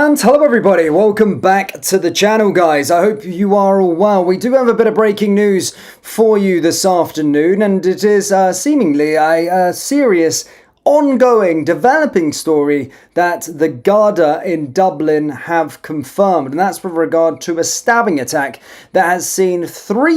And hello everybody, welcome back to the channel guys. I hope you are all well. We do have a bit of breaking news for you this afternoon, and it is seemingly a serious ongoing developing story that the Garda in Dublin have confirmed, and that's with regard to a stabbing attack that has seen two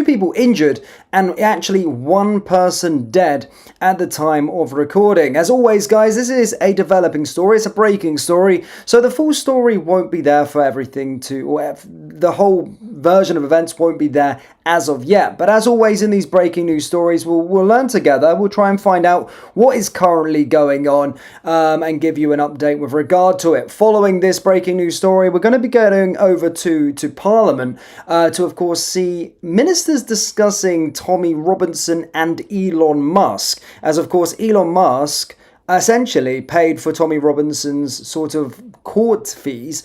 people injured and actually one person dead at the time of recording. As always guys, this is a developing story, it's a breaking story, so the full story won't be there for everything or the whole version of events won't be there as of yet. But as always in these breaking news stories, we'll learn together, we'll try and find out what is currently going on and give you an update with regard to it. Following this breaking news story, we're going to be going over to Parliament to of course see ministers discussing Tommy Robinson and Elon Musk, as of course Elon Musk essentially paid for Tommy Robinson's sort of court fees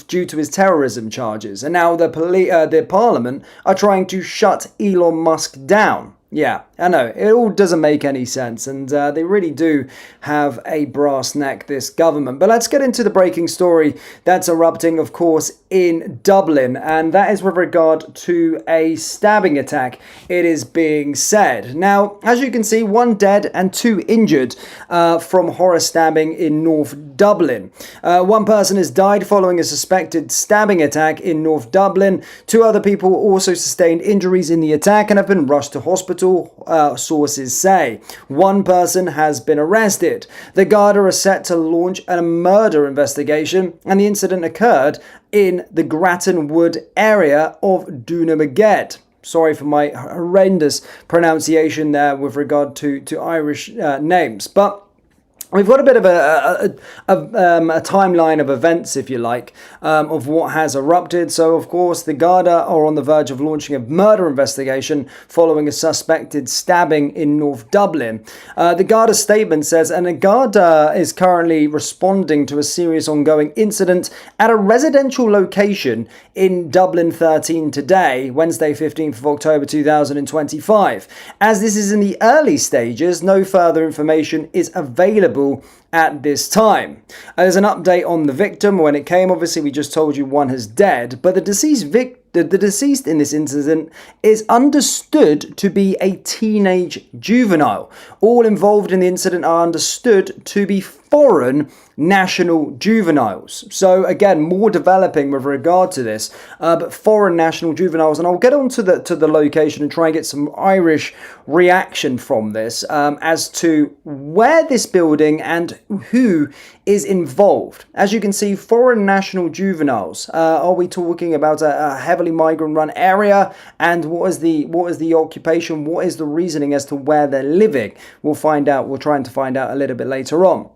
due to his terrorism charges, and now the Parliament are trying to shut Elon Musk down. Yeah, I know, it all doesn't make any sense, and they really do have a brass neck, this government. But let's get into the breaking story that's erupting, of course, in Dublin, and that is with regard to a stabbing attack, it is being said. Now, as you can see, one dead and two injured from horror stabbing in North Dublin. One person has died following a suspected stabbing attack in North Dublin. Two other people also sustained injuries in the attack and have been rushed to hospital, sources say. One person has been arrested. The Garda are set to launch a murder investigation, and the incident occurred in the Grattan Wood area of Doonamaged. Sorry for my horrendous pronunciation there with regard to Irish names, but we've got a bit of a timeline of events, if you like, of what has erupted. So, of course, the Garda are on the verge of launching a murder investigation following a suspected stabbing in North Dublin. The Garda statement says, and the Garda is currently responding to a serious ongoing incident at a residential location in Dublin 13 today, Wednesday 15th of October 2025. As this is in the early stages, no further information is available at this time. There's an update on the victim. When it came, obviously we just told you one has dead, but the deceased in this incident is understood to be a teenage juvenile. All involved in the incident are understood to be foreign national juveniles. So again, more developing with regard to this, but foreign national juveniles, and I'll get on to the location and try and get some Irish reaction from this as to where this building and who is involved. As you can see, foreign national juveniles. Are we talking about a heavily migrant-run area? And what is the occupation? What is the reasoning as to where they're living? We'll find out. We're trying to find out a little bit later on.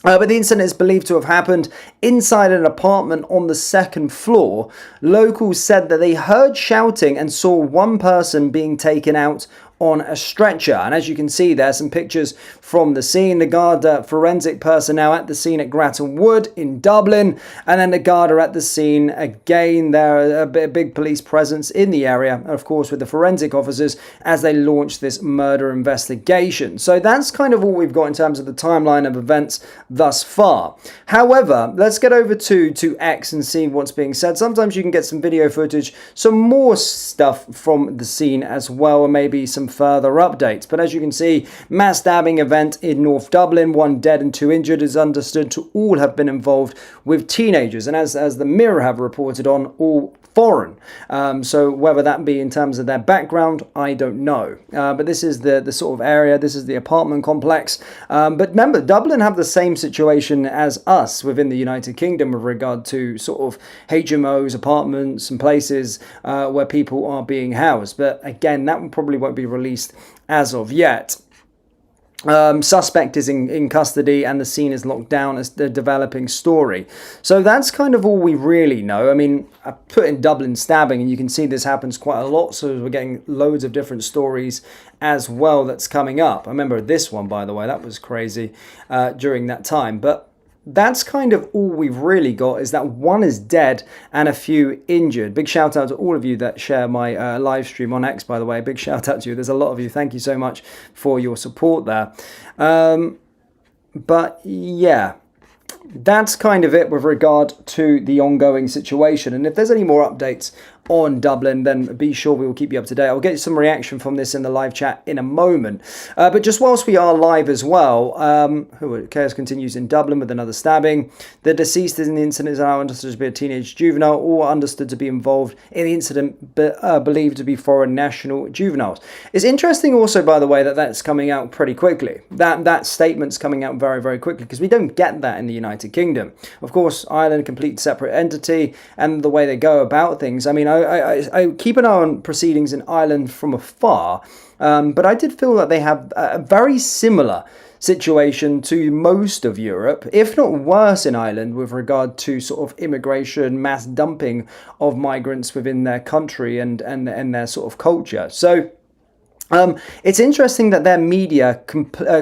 But the incident is believed to have happened inside an apartment on the second floor. Locals said that they heard shouting and saw one person being taken out on a stretcher, and as you can see there, some pictures from the scene. The Garda forensic personnel at the scene at Grattan Wood in Dublin, and then the Garda at the scene again. There are a big police presence in the area, of course, with the forensic officers as they launch this murder investigation. So that's kind of all we've got in terms of the timeline of events thus far. However, let's get over to X and see what's being said. Sometimes you can get some video footage, some more stuff from the scene as well, and maybe some further updates. But as you can see, mass stabbing event in North Dublin, one dead and two injured, is understood to all have been involved with teenagers, and as the Mirror have reported on, all foreign. So whether that be in terms of their background, I don't know. But this is the sort of area, this is the apartment complex. But remember, Dublin have the same situation as us within the United Kingdom with regard to sort of HMOs, apartments and places where people are being housed. But again, that probably won't be released as of yet. Suspect is in custody and the scene is locked down as the developing story. So that's kind of all we really know. I mean, I put in Dublin stabbing and you can see this happens quite a lot, so we're getting loads of different stories as well that's coming up. I remember this one, by the way, that was crazy during that time. But that's kind of all we've really got, is that one is dead and a few injured. Big shout out to all of you that share my live stream on X, by the way. Big shout out to you. There's a lot of you. Thank you so much for your support there. But yeah, that's kind of it with regard to the ongoing situation. And if there's any more updates on Dublin, then be sure we will keep you up to date. I'll get some reaction from this in the live chat in a moment. But just whilst we are live as well, chaos continues in Dublin with another stabbing. The deceased in the incident is now understood to be a teenage juvenile, all understood to be involved in the incident, but believed to be foreign national juveniles. It's interesting also, by the way, that that's coming out pretty quickly. That statement's coming out very, very quickly, because we don't get that in the United Kingdom. Of course, Ireland, complete separate entity, and the way they go about things. I mean, I keep an eye on proceedings in Ireland from afar, but I did feel that they have a very similar situation to most of Europe, if not worse in Ireland, with regard to sort of immigration, mass dumping of migrants within their country and their sort of culture. So it's interesting that their media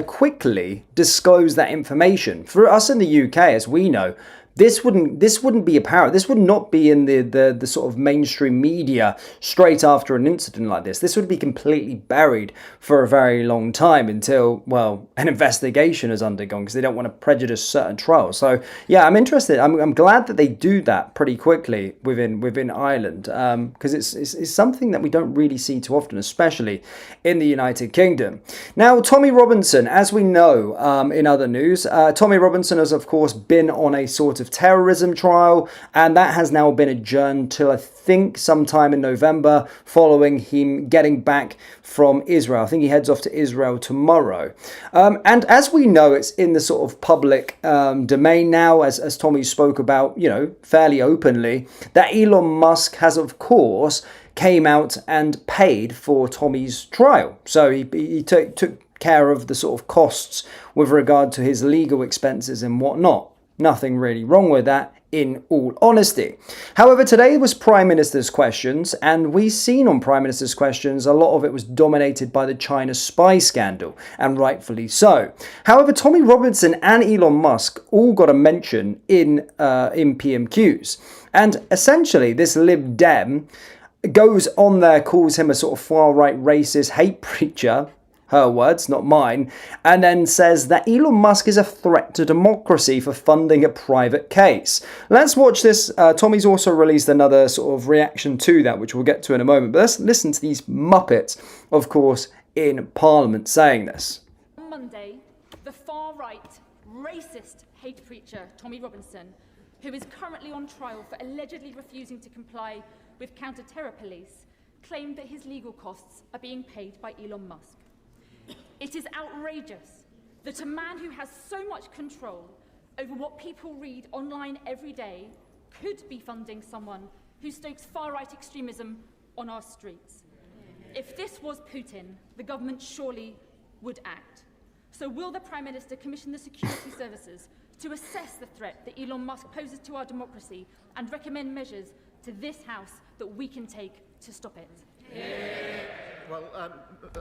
quickly disclose that information. For us in the UK, as we know, this wouldn't be apparent. This would not be in the sort of mainstream media straight after an incident like this. This would be completely buried for a very long time until, well, an investigation is undergone, because they don't want to prejudice certain trials. So yeah, I'm interested. I'm glad that they do that pretty quickly within Ireland, because it's something that we don't really see too often, especially in the United Kingdom. Now, Tommy Robinson, as we know, in other news, Tommy Robinson has of course been on a sort of terrorism trial, and that has now been adjourned till I think sometime in November, following him getting back from Israel. I think he heads off to Israel tomorrow. And as we know, it's in the sort of public domain now, as Tommy spoke about, fairly openly, that Elon Musk has of course came out and paid for Tommy's trial. So he took care of the sort of costs with regard to his legal expenses and whatnot. Nothing really wrong with that, in all honesty. However, today was Prime Minister's questions, and we've seen on Prime Minister's questions, a lot of it was dominated by the China spy scandal, and rightfully so. However, Tommy Robinson and Elon Musk all got a mention in PMQs. And essentially, this Lib Dem goes on there, calls him a sort of far-right racist hate preacher, her words, not mine, and then says that Elon Musk is a threat to democracy for funding a private case. Let's watch this. Tommy's also released another sort of reaction to that, which we'll get to in a moment. But let's listen to these Muppets, of course, in Parliament saying this. On Monday, the far-right, racist hate preacher Tommy Robinson, who is currently on trial for allegedly refusing to comply with counter-terror police, claimed that his legal costs are being paid by Elon Musk. It is outrageous that a man who has so much control over what people read online every day could be funding someone who stokes far-right extremism on our streets. If this was Putin, the government surely would act. So will the Prime Minister commission the security services to assess the threat that Elon Musk poses to our democracy and recommend measures to this House that we can take to stop it? Well,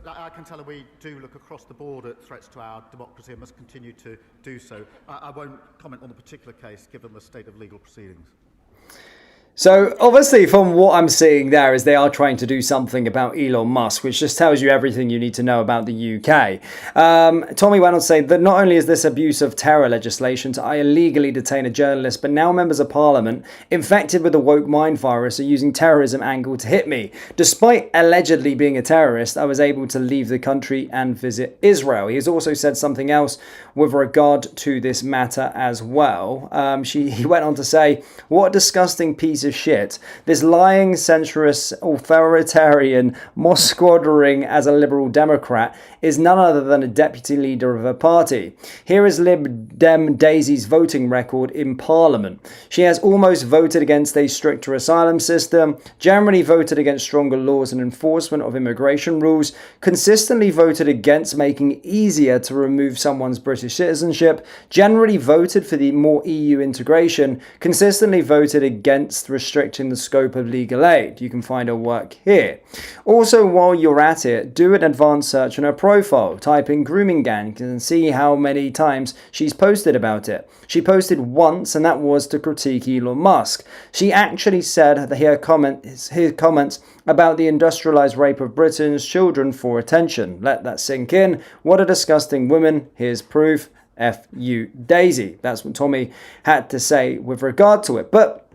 I can tell her we do look across the board at threats to our democracy and must continue to do so. I won't comment on the particular case, given the state of legal proceedings. So obviously from what I'm seeing there is they are trying to do something about Elon Musk, which just tells you everything you need to know about the UK. Tommy went on to say that not only is this abuse of terror legislation to illegally detain a journalist, but now members of parliament infected with the woke mind virus are using terrorism angle to hit me. Despite allegedly being a terrorist, I was able to leave the country and visit Israel. He has also said something else with regard to this matter as well. He went on to say, what a disgusting piece of shit. This lying, centrist, authoritarian, Mosque-ordering as a Liberal Democrat is none other than a deputy leader of a party. Here is Lib Dem Daisy's voting record in Parliament. She has almost voted against a stricter asylum system, generally voted against stronger laws and enforcement of immigration rules, consistently voted against making it easier to remove someone's British citizenship, generally voted for the more EU integration, consistently voted against restricting the scope of legal aid. You can find her work here. Also, while you're at it, do an advanced search on her profile. Type in grooming gang and see how many times she's posted about it. She posted once, and that was to critique Elon Musk. She actually said that her comments about the industrialized rape of Britain's children for attention. Let that sink in. What a disgusting woman. Here's proof. F-U Daisy. That's what Tommy had to say with regard to it. But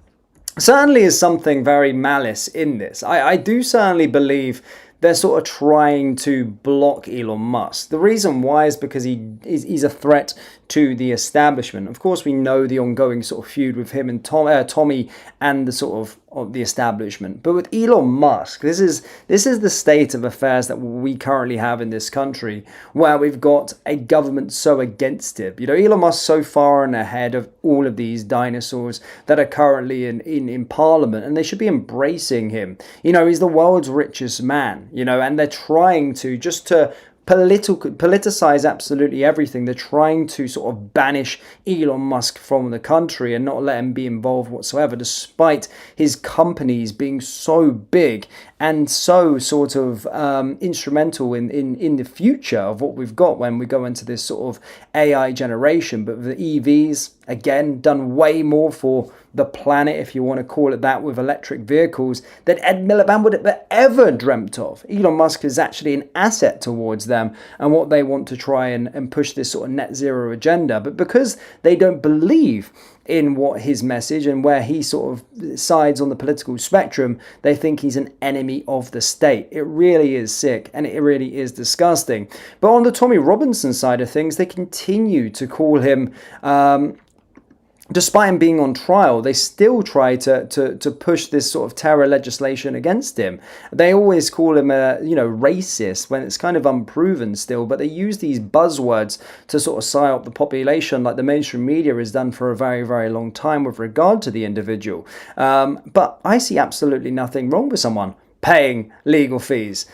certainly is something very malice in this. I do certainly believe they're sort of trying to block Elon Musk. The reason why is because he's a threat to the establishment. Of course, we know the ongoing sort of feud with him and Tommy and the sort of the establishment. But with Elon Musk, this is the state of affairs that we currently have in this country, where we've got a government so against him. You know, Elon Musk so far and ahead of all of these dinosaurs that are currently in Parliament, and they should be embracing him. You know, he's the world's richest man, you know, and they're trying to just to politicize absolutely everything. They're trying to sort of banish Elon Musk from the country and not let him be involved whatsoever, despite his companies being so big and so sort of instrumental in the future of what we've got when we go into this sort of AI generation. But the EVs, again, done way more for the planet, if you want to call it that, with electric vehicles that Ed Miliband would have ever dreamt of. Elon Musk is actually an asset towards them and what they want to try and push this sort of net zero agenda. But because they don't believe in what his message and where he sort of sides on the political spectrum, they think he's an enemy of the state. It really is sick and it really is disgusting. But on the Tommy Robinson side of things, they continue to call him despite him being on trial, they still try to push this sort of terror legislation against him. They always call him a racist when it's kind of unproven still, but they use these buzzwords to sort of psyop the population like the mainstream media has done for a very, very long time with regard to the individual. But I see absolutely nothing wrong with someone paying legal fees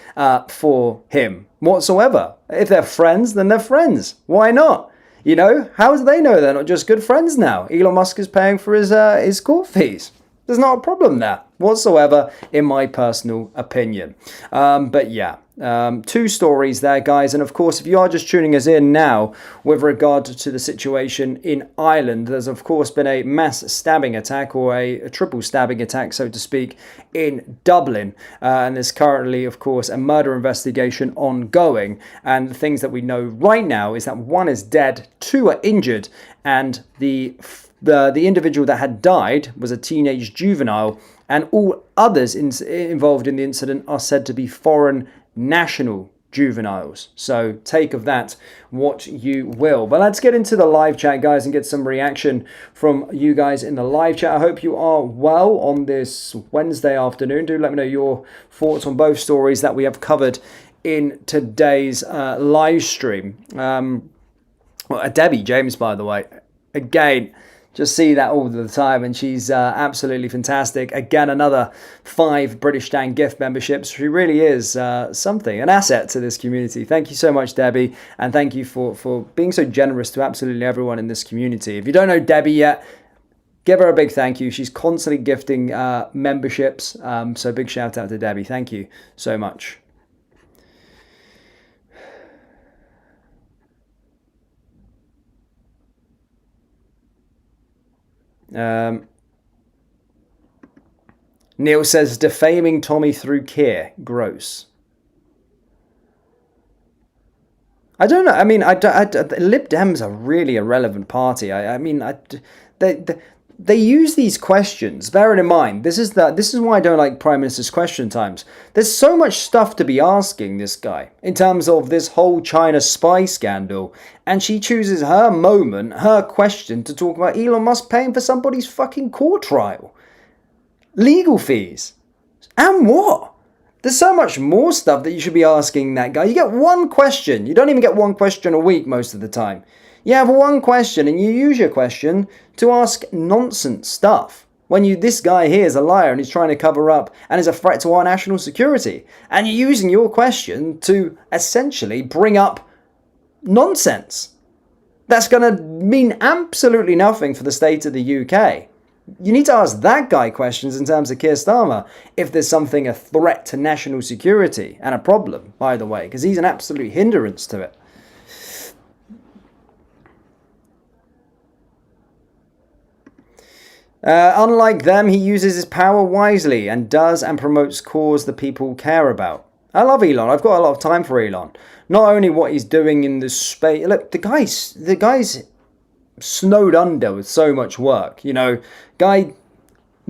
for him whatsoever. If they're friends, then they're friends. Why not? You know, how do they know they're not just good friends now? Elon Musk is paying for his court fees. There's not a problem there whatsoever, in my personal opinion. But yeah, two stories there, guys. And of course, if you are just tuning us in now with regard to the situation in Ireland, there's of course been a mass stabbing attack, or a triple stabbing attack, so to speak, in Dublin. And there's currently, of course, a murder investigation ongoing. And the things that we know right now is that one is dead, two are injured, and the individual that had died was a teenage juvenile, and all others involved in the incident are said to be foreign national juveniles. So take of that what you will. But let's get into the live chat, guys, and get some reaction from you guys in the live chat. I hope you are well on this Wednesday afternoon. Do let me know your thoughts on both stories that we have covered in today's live stream. Debbie James, by the way, again, just see that all the time, and she's absolutely fantastic. Again, another 5 British Dan gift memberships. She really is something, an asset to this community. Thank you so much, Debbie, and thank you for being so generous to absolutely everyone in this community. If you don't know Debbie yet, give her a big thank you. She's constantly gifting memberships, so big shout out to Debbie. Thank you so much. Neil says defaming Tommy through Keir, gross. I don't know. I mean, Lib Dems are really a relevant party. They use these questions. Bearing in mind, this is why I don't like Prime Minister's question times. There's so much stuff to be asking this guy in terms of this whole China spy scandal, and she chooses her moment, her question, to talk about Elon Musk paying for somebody's fucking court trial, legal fees, and what? There's so much more stuff that you should be asking that guy. You get one question. You don't even get one question a week most of the time. You have one question, and you use your question to ask nonsense stuff. When this guy here is a liar and he's trying to cover up and is a threat to our national security, and you're using your question to essentially bring up nonsense. That's going to mean absolutely nothing for the state of the UK. You need to ask that guy questions in terms of Keir Starmer if there's something a threat to national security, and a problem, by the way, because he's an absolute hindrance to it. Unlike them, he uses his power wisely and does and promotes cause the people care about. I love Elon. I've got a lot of time for Elon. Not only what he's doing in the space. Look, the guy's snowed under with so much work. Guy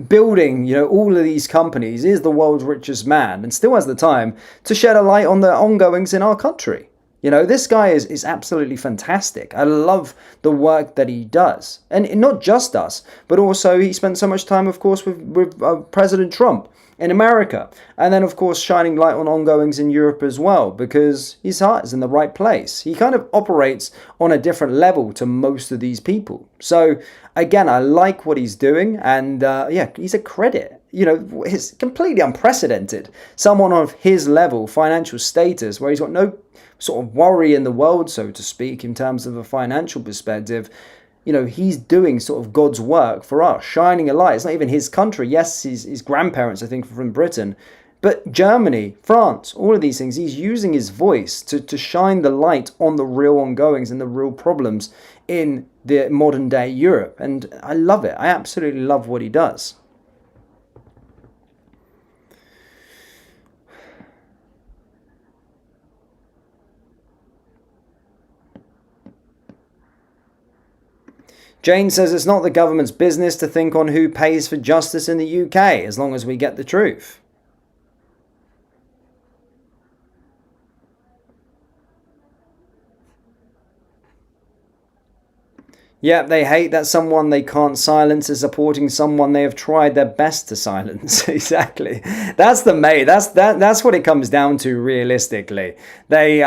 building, all of these companies, is the world's richest man and still has the time to shed a light on the ongoings in our country. This guy is absolutely fantastic. I love the work that he does. And not just us, but also he spent so much time, of course, with President Trump in America. And then, of course, shining light on ongoings in Europe as well, because his heart is in the right place. He kind of operates on a different level to most of these people. So, again, I like what he's doing. And, he's a credit. It's completely unprecedented. Someone of his level, financial status, where he's got no sort of worry in the world, so to speak, in terms of a financial perspective. He's doing sort of God's work for us, shining a light. It's not even his country. Yes, his grandparents, I think, are from Britain. But Germany, France, all of these things, he's using his voice to shine the light on the real ongoings and the real problems in the modern day Europe. And I love it. I absolutely love what he does. Jane says it's not the government's business to think on who pays for justice in the UK, as long as we get the truth. Yeah, they hate that someone they can't silence is supporting someone they have tried their best to silence. Exactly. That's what it comes down to realistically. They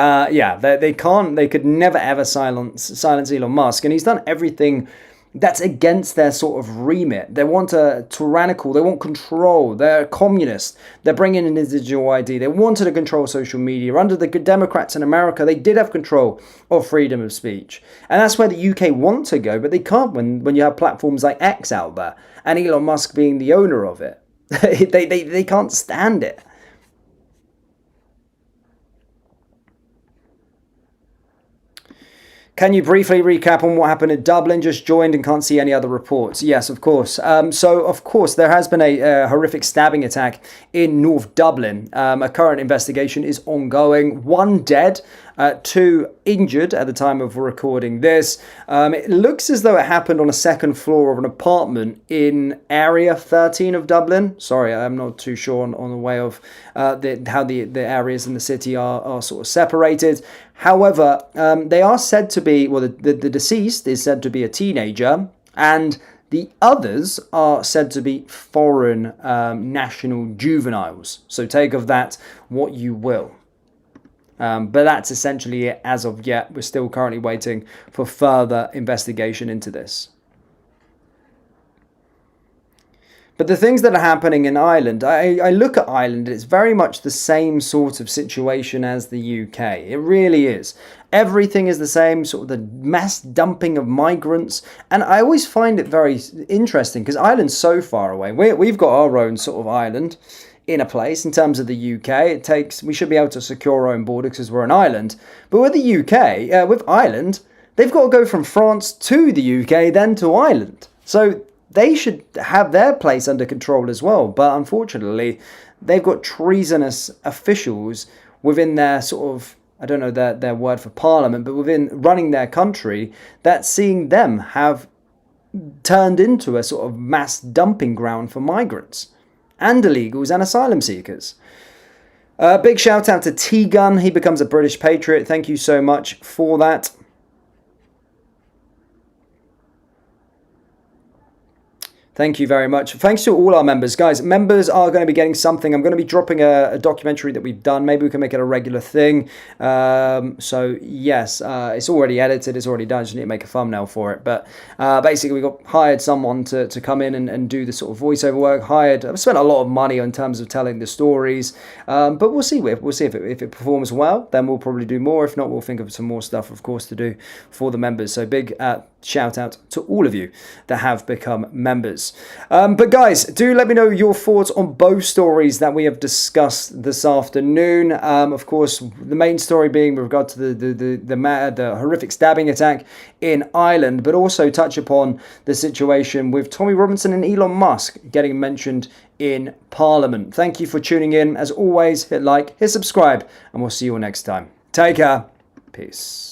can't, they could never ever silence Elon Musk, and he's done everything that's against their sort of remit. They want a tyrannical, they want control, they're communist, they're bringing in individual ID, they wanted to control social media. Under the Democrats in America, they did have control of freedom of speech. And that's where the UK want to go, but they can't when you have platforms like X out there, and Elon Musk being the owner of it. they can't stand it. Can you briefly recap on what happened in Dublin? Just joined and can't see any other reports. Yes, of course. So, of course, there has been a horrific stabbing attack in North Dublin. A current investigation is ongoing. 1 dead, 2 injured at the time of recording this. It looks as though it happened on a second floor of an apartment in Area 13 of Dublin. Sorry, I'm not too sure on the way of how the areas in the city are sort of separated. However, they are said to be, well, the deceased is said to be a teenager, and the others are said to be foreign national juveniles. So take of that what you will. But that's essentially it as of yet. We're still currently waiting for further investigation into this. But the things that are happening in Ireland, I look at Ireland, it's very much the same sort of situation as the UK. It really is. Everything is the same, sort of the mass dumping of migrants. And I always find it very interesting because Ireland's so far away. We've got our own sort of island in a place in terms of the UK. We should be able to secure our own border because we're an island. But with the UK, with Ireland, they've got to go from France to the UK, then to Ireland. So they should have their place under control as well. But unfortunately, they've got treasonous officials within their sort of, I don't know their word for parliament, but within running their country, that's seeing them have turned into a sort of mass dumping ground for migrants and illegals and asylum seekers. Big shout out to T-Gun. He becomes a British patriot. Thank you so much for that. Thank you very much. Thanks to all our members. Guys, members are going to be getting something. I'm going to be dropping a documentary that we've done. Maybe we can make it a regular thing. So, yes, it's already edited. It's already done. Just need to make a thumbnail for it. But basically, we hired someone to come in and do the sort of voiceover work. I've spent a lot of money in terms of telling the stories. But we'll see. We'll see if it performs well. Then we'll probably do more. If not, we'll think of some more stuff, of course, to do for the members. So, big shout out to all of you that have become members. But guys, do let me know your thoughts on both stories that we have discussed this afternoon. Of course, the main story being with regard to the horrific stabbing attack in Ireland, but also touch upon the situation with Tommy Robinson and Elon Musk getting mentioned in Parliament. Thank you for tuning in. As always, hit like, hit subscribe, and we'll see you all next time. Take care. Peace.